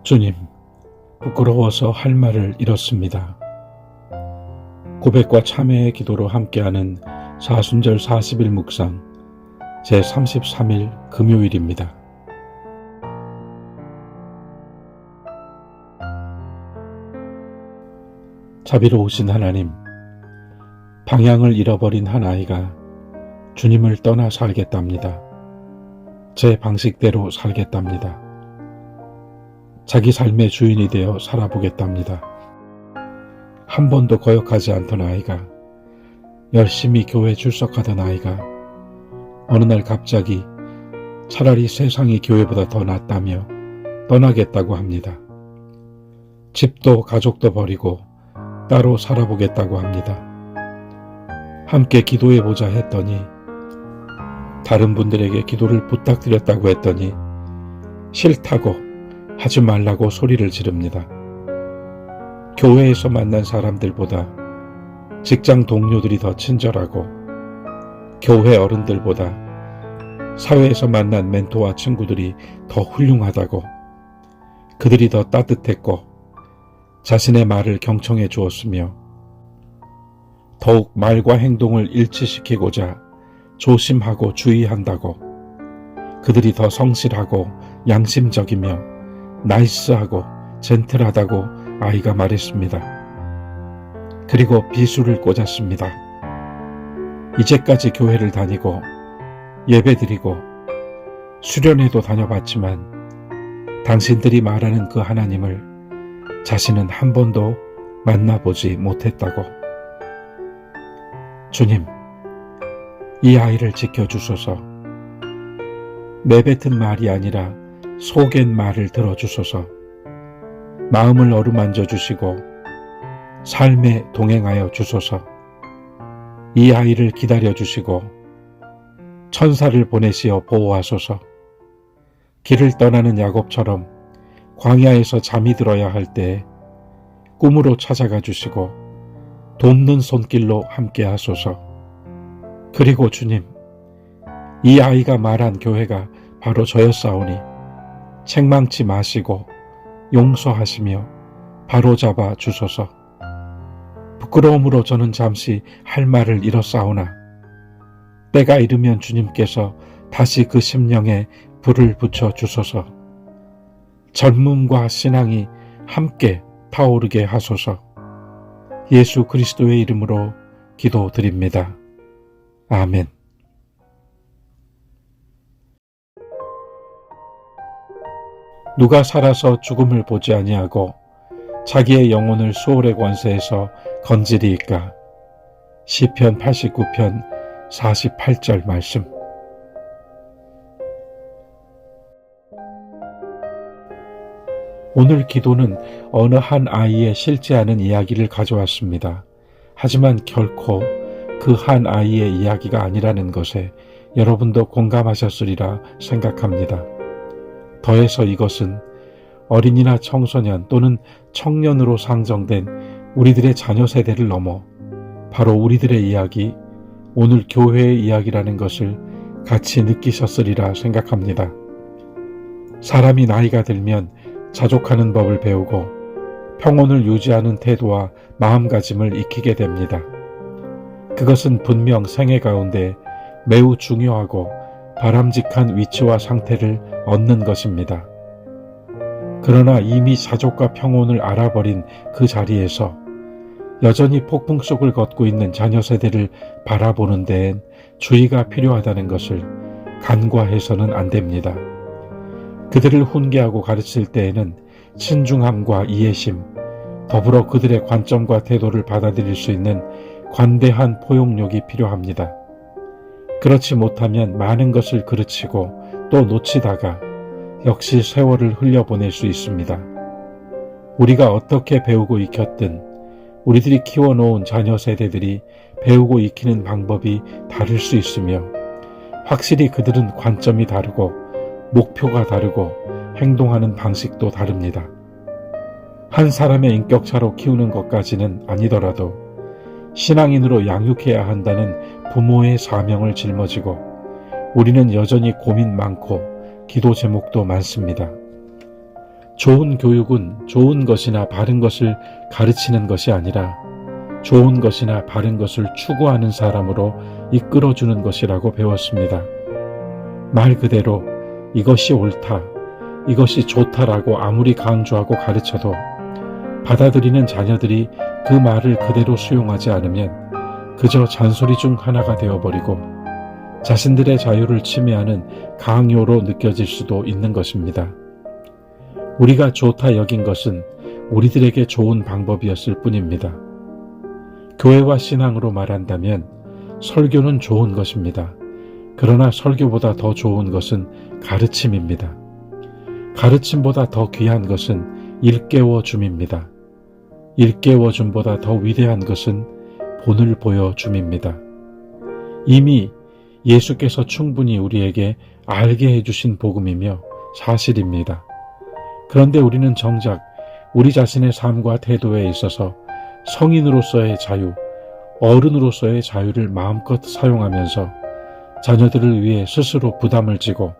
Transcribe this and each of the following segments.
주님, 부끄러워서 할 말을 잃었습니다. 고백과 참회의 기도로 함께하는 사순절 40일 묵상 제33일 금요일입니다. 자비로우신 하나님, 방향을 잃어버린 한 아이가 주님을 떠나 살겠답니다. 제 방식대로 살겠답니다. 자기 삶의 주인이 되어 살아보겠답니다. 한 번도 거역하지 않던 아이가, 열심히 교회 출석하던 아이가 어느 날 갑자기 차라리 세상이 교회보다 더 낫다며 떠나겠다고 합니다. 집도 가족도 버리고 따로 살아보겠다고 합니다. 함께 기도해보자 했더니, 다른 분들에게 기도를 부탁드렸다고 했더니 싫다고, 하지 말라고 소리를 지릅니다. 교회에서 만난 사람들보다 직장 동료들이 더 친절하고, 교회 어른들보다 사회에서 만난 멘토와 친구들이 더 훌륭하다고, 그들이 더 따뜻했고 자신의 말을 경청해 주었으며, 더욱 말과 행동을 일치시키고자 조심하고 주의한다고, 그들이 더 성실하고 양심적이며 나이스하고 젠틀하다고 아이가 말했습니다. 그리고 비수를 꽂았습니다. 이제까지 교회를 다니고 예배드리고 수련회도 다녀봤지만 당신들이 말하는 그 하나님을 자신은 한 번도 만나보지 못했다고. 주님, 이 아이를 지켜주소서. 내뱉은 말이 아니라 속엔 말을 들어주소서. 마음을 어루만져 주시고 삶에 동행하여 주소서. 이 아이를 기다려 주시고 천사를 보내시어 보호하소서. 길을 떠나는 야곱처럼 광야에서 잠이 들어야 할 때 꿈으로 찾아가 주시고 돕는 손길로 함께 하소서. 그리고 주님, 이 아이가 말한 교회가 바로 저였사오니 책망치 마시고 용서하시며 바로잡아 주소서. 부끄러움으로 저는 잠시 할 말을 잃었사오나 때가 이르면 주님께서 다시 그 심령에 불을 붙여 주소서. 젊음과 신앙이 함께 타오르게 하소서. 예수 그리스도의 이름으로 기도드립니다. 아멘. 누가 살아서 죽음을 보지 아니하고 자기의 영혼을 수월의 권세에서 건지리이까. 시편 89편 48절 말씀. 오늘 기도는 어느 한 아이의 싫지 않은 이야기를 가져왔습니다. 하지만 결코 그 한 아이의 이야기가 아니라는 것에 여러분도 공감하셨으리라 생각합니다. 더해서 이것은 어린이나 청소년 또는 청년으로 상정된 우리들의 자녀 세대를 넘어 바로 우리들의 이야기, 오늘 교회의 이야기라는 것을 같이 느끼셨으리라 생각합니다. 사람이 나이가 들면 자족하는 법을 배우고 평온을 유지하는 태도와 마음가짐을 익히게 됩니다. 그것은 분명 생애 가운데 매우 중요하고 바람직한 위치와 상태를 얻는 것입니다. 그러나 이미 자족과 평온을 알아버린 그 자리에서 여전히 폭풍 속을 걷고 있는 자녀 세대를 바라보는 데엔 주의가 필요하다는 것을 간과해서는 안 됩니다. 그들을 훈계하고 가르칠 때에는 신중함과 이해심, 더불어 그들의 관점과 태도를 받아들일 수 있는 관대한 포용력이 필요합니다. 그렇지 못하면 많은 것을 그르치고 또 놓치다가 역시 세월을 흘려보낼 수 있습니다. 우리가 어떻게 배우고 익혔든 우리들이 키워놓은 자녀 세대들이 배우고 익히는 방법이 다를 수 있으며, 확실히 그들은 관점이 다르고 목표가 다르고 행동하는 방식도 다릅니다. 한 사람의 인격차로 키우는 것까지는 아니더라도 신앙인으로 양육해야 한다는 부모의 사명을 짊어지고 우리는 여전히 고민 많고 기도 제목도 많습니다. 좋은 교육은 좋은 것이나 바른 것을 가르치는 것이 아니라 좋은 것이나 바른 것을 추구하는 사람으로 이끌어주는 것이라고 배웠습니다. 말 그대로 이것이 옳다, 이것이 좋다라고 아무리 강조하고 가르쳐도 받아들이는 자녀들이 그 말을 그대로 수용하지 않으면 그저 잔소리 중 하나가 되어버리고 자신들의 자유를 침해하는 강요로 느껴질 수도 있는 것입니다. 우리가 좋다 여긴 것은 우리들에게 좋은 방법이었을 뿐입니다. 교회와 신앙으로 말한다면 설교는 좋은 것입니다. 그러나 설교보다 더 좋은 것은 가르침입니다. 가르침보다 더 귀한 것은 일깨워 줌입니다. 일깨워 줌보다 더 위대한 것은 본을 보여 줌입니다. 이미 예수께서 충분히 우리에게 알게 해주신 복음이며 사실입니다. 그런데 우리는 정작 우리 자신의 삶과 태도에 있어서 성인으로서의 자유, 어른으로서의 자유를 마음껏 사용하면서 자녀들을 위해 스스로 부담을 지고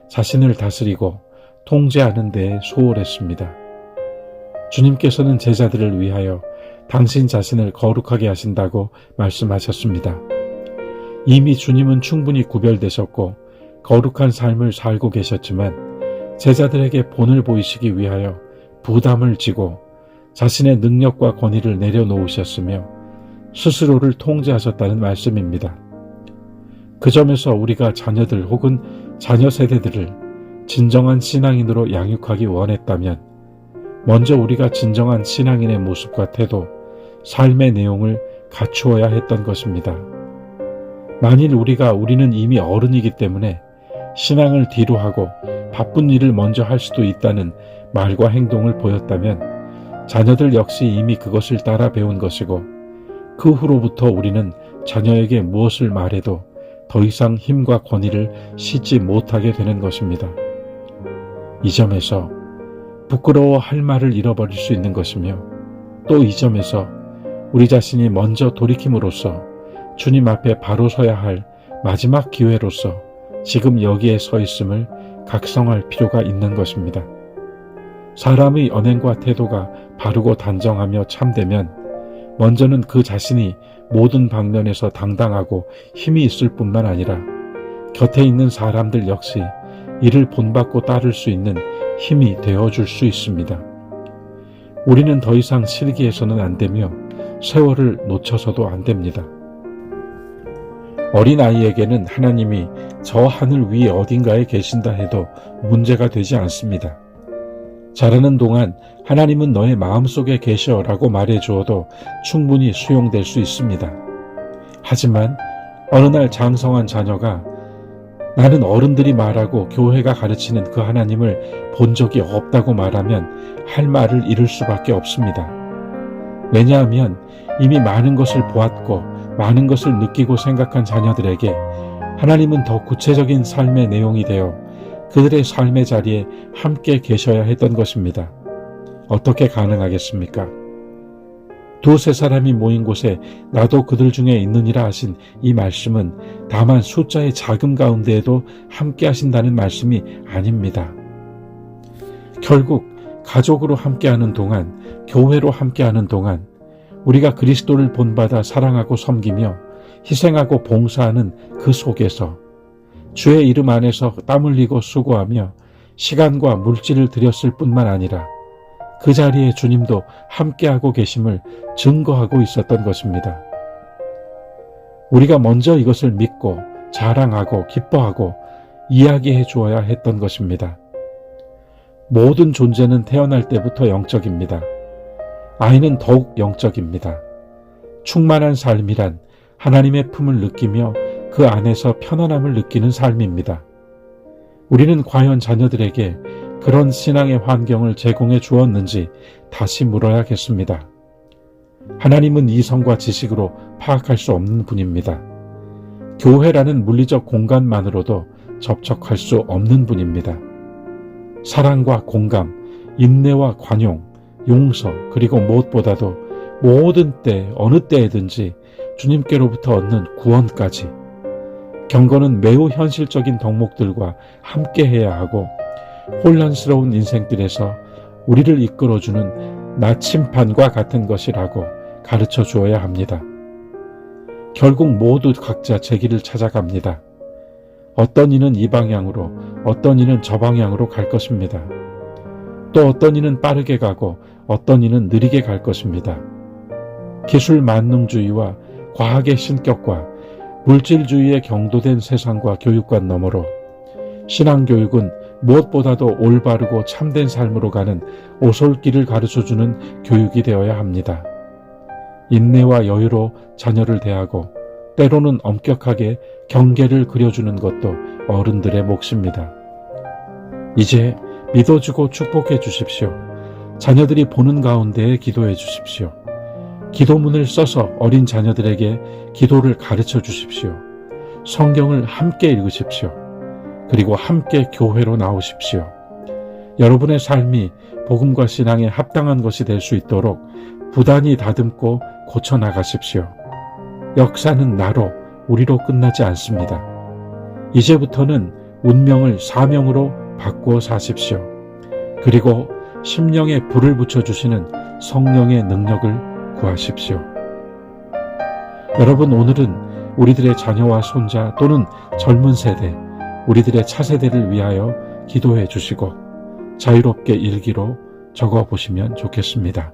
자신을 다스리고 통제하는 데에 소홀했습니다. 주님께서는 제자들을 위하여 당신 자신을 거룩하게 하신다고 말씀하셨습니다. 이미 주님은 충분히 구별되셨고 거룩한 삶을 살고 계셨지만 제자들에게 본을 보이시기 위하여 부담을 지고 자신의 능력과 권위를 내려놓으셨으며 스스로를 통제하셨다는 말씀입니다. 그 점에서 우리가 자녀들 혹은 자녀 세대들을 진정한 신앙인으로 양육하기 원했다면 먼저 우리가 진정한 신앙인의 모습과 태도, 삶의 내용을 갖추어야 했던 것입니다. 만일 우리는 이미 어른이기 때문에 신앙을 뒤로 하고 바쁜 일을 먼저 할 수도 있다는 말과 행동을 보였다면 자녀들 역시 이미 그것을 따라 배운 것이고 그 후로부터 우리는 자녀에게 무엇을 말해도 더 이상 힘과 권위를 싣지 못하게 되는 것입니다. 이 점에서 부끄러워 할 말을 잃어버릴 수 있는 것이며 또 이 점에서 우리 자신이 먼저 돌이킴으로써 주님 앞에 바로 서야 할 마지막 기회로서 지금 여기에 서 있음을 각성할 필요가 있는 것입니다. 사람의 언행과 태도가 바르고 단정하며 참되면 먼저는 그 자신이 모든 방면에서 당당하고 힘이 있을 뿐만 아니라 곁에 있는 사람들 역시 이를 본받고 따를 수 있는 힘이 되어줄 수 있습니다. 우리는 더 이상 실기해서는 안 되며 세월을 놓쳐서도 안 됩니다. 어린아이에게는 하나님이 저 하늘 위 어딘가에 계신다 해도 문제가 되지 않습니다. 자라는 동안 하나님은 너의 마음속에 계셔라고 말해주어도 충분히 수용될 수 있습니다. 하지만 어느 날 장성한 자녀가 나는 어른들이 말하고 교회가 가르치는 그 하나님을 본 적이 없다고 말하면 할 말을 잃을 수밖에 없습니다. 왜냐하면 이미 많은 것을 보았고 많은 것을 느끼고 생각한 자녀들에게 하나님은 더 구체적인 삶의 내용이 되어 그들의 삶의 자리에 함께 계셔야 했던 것입니다. 어떻게 가능하겠습니까? 두세 사람이 모인 곳에 나도 그들 중에 있느니라 하신 이 말씀은 다만 숫자의 작음 가운데에도 함께 하신다는 말씀이 아닙니다. 결국 가족으로 함께하는 동안, 교회로 함께하는 동안 우리가 그리스도를 본받아 사랑하고 섬기며 희생하고 봉사하는 그 속에서 주의 이름 안에서 땀 흘리고 수고하며 시간과 물질을 들였을 뿐만 아니라 그 자리에 주님도 함께하고 계심을 증거하고 있었던 것입니다. 우리가 먼저 이것을 믿고 자랑하고 기뻐하고 이야기해 주어야 했던 것입니다. 모든 존재는 태어날 때부터 영적입니다. 아이는 더욱 영적입니다. 충만한 삶이란 하나님의 품을 느끼며 그 안에서 편안함을 느끼는 삶입니다. 우리는 과연 자녀들에게 그런 신앙의 환경을 제공해 주었는지 다시 물어야겠습니다. 하나님은 이성과 지식으로 파악할 수 없는 분입니다. 교회라는 물리적 공간만으로도 접촉할 수 없는 분입니다. 사랑과 공감, 인내와 관용, 용서, 그리고 무엇보다도 모든 때, 어느 때에든지 주님께로부터 얻는 구원까지 경건은 매우 현실적인 덕목들과 함께 해야 하고 혼란스러운 인생길에서 우리를 이끌어주는 나침반과 같은 것이라고 가르쳐 주어야 합니다. 결국 모두 각자 제 길을 찾아갑니다. 어떤 이는 이 방향으로, 어떤 이는 저 방향으로 갈 것입니다. 또 어떤 이는 빠르게 가고 어떤 이는 느리게 갈 것입니다. 기술 만능주의와 과학의 신격과 물질주의에 경도된 세상과 교육관 너머로 신앙교육은 무엇보다도 올바르고 참된 삶으로 가는 오솔길을 가르쳐주는 교육이 되어야 합니다. 인내와 여유로 자녀를 대하고 때로는 엄격하게 경계를 그려주는 것도 어른들의 몫입니다. 이제 믿어주고 축복해 주십시오. 자녀들이 보는 가운데에 기도해 주십시오. 기도문을 써서 어린 자녀들에게 기도를 가르쳐 주십시오. 성경을 함께 읽으십시오. 그리고 함께 교회로 나오십시오. 여러분의 삶이 복음과 신앙에 합당한 것이 될 수 있도록 부단히 다듬고 고쳐나가십시오. 역사는 나로, 우리로 끝나지 않습니다. 이제부터는 운명을 사명으로 바꾸어 사십시오. 그리고 심령에 불을 붙여주시는 성령의 능력을 구하십시오. 여러분, 오늘은 우리들의 자녀와 손자 또는 젊은 세대, 우리들의 차세대를 위하여 기도해 주시고 자유롭게 일기로 적어보시면 좋겠습니다.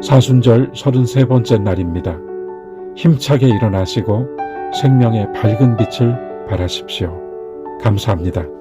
사순절 33번째 날입니다. 힘차게 일어나시고 생명의 밝은 빛을 발하십시오. 감사합니다.